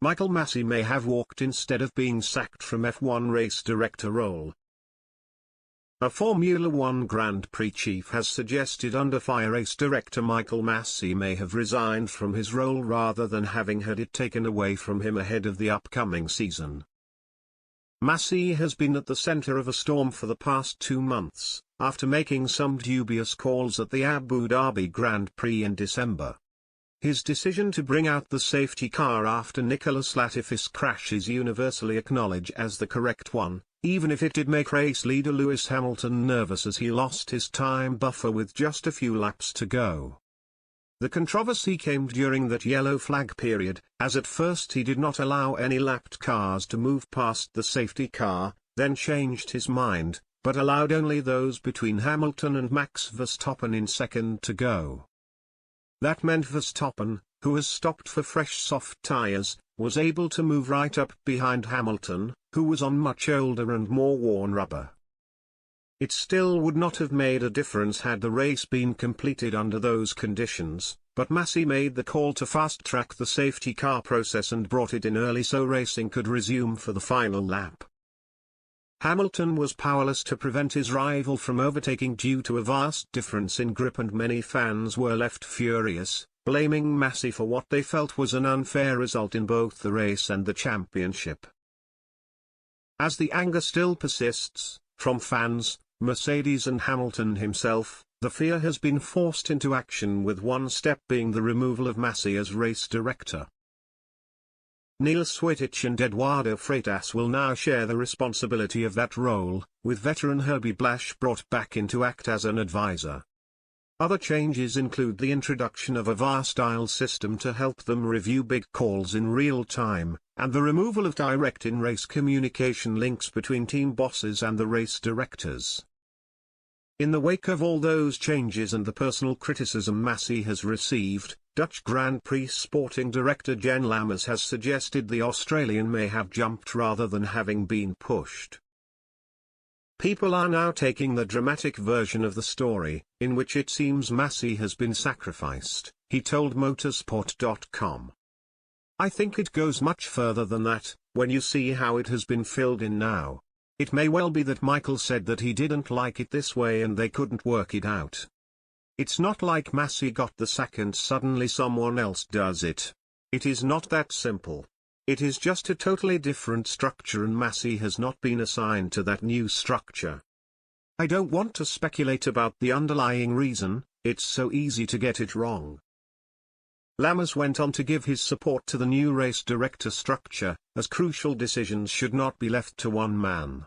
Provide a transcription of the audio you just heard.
Michael Masi may have walked instead of being sacked from F1 race director role. A Formula One Grand Prix chief has suggested under fire race director Michael Masi may have resigned from his role rather than having had it taken away from him ahead of the upcoming season. Masi has been at the center of a storm for the past 2 months, after making some dubious calls at the Abu Dhabi Grand Prix in December. His decision to bring out the safety car after Nicholas Latifi's crash is universally acknowledged as the correct one, even if it did make race leader Lewis Hamilton nervous as he lost his time buffer with just a few laps to go. The controversy came during that yellow flag period, as at first he did not allow any lapped cars to move past the safety car, then changed his mind, but allowed only those between Hamilton and Max Verstappen in second to go. That meant Verstappen, who has stopped for fresh soft tyres, was able to move right up behind Hamilton, who was on much older and more worn rubber. It still would not have made a difference had the race been completed under those conditions, but Masi made the call to fast-track the safety car process and brought it in early so racing could resume for the final lap. Hamilton was powerless to prevent his rival from overtaking due to a vast difference in grip, and many fans were left furious, blaming Masi for what they felt was an unfair result in both the race and the championship. As the anger still persists, from fans, Mercedes and Hamilton himself, the fear has been forced into action, with one step being the removal of Masi as race director. Neil Swittich and Eduardo Freitas will now share the responsibility of that role, with veteran Herbie Blash brought back in to act as an advisor. Other changes include the introduction of a VAR-style system to help them review big calls in real time, and the removal of direct in-race communication links between team bosses and the race directors. In the wake of all those changes and the personal criticism Masi has received, Dutch Grand Prix sporting director Jen Lammers has suggested the Australian may have jumped rather than having been pushed. People are now taking the dramatic version of the story, in which it seems Masi has been sacrificed, he told motorsport.com. I think it goes much further than that, when you see how it has been filled in now. It may well be that Michael said that he didn't like it this way and they couldn't work it out. It's not like Masi got the sack and suddenly someone else does it. It is not that simple. It is just a totally different structure, and Masi has not been assigned to that new structure. I don't want to speculate about the underlying reason, it's so easy to get it wrong. Lammers went on to give his support to the new race director structure, as crucial decisions should not be left to one man.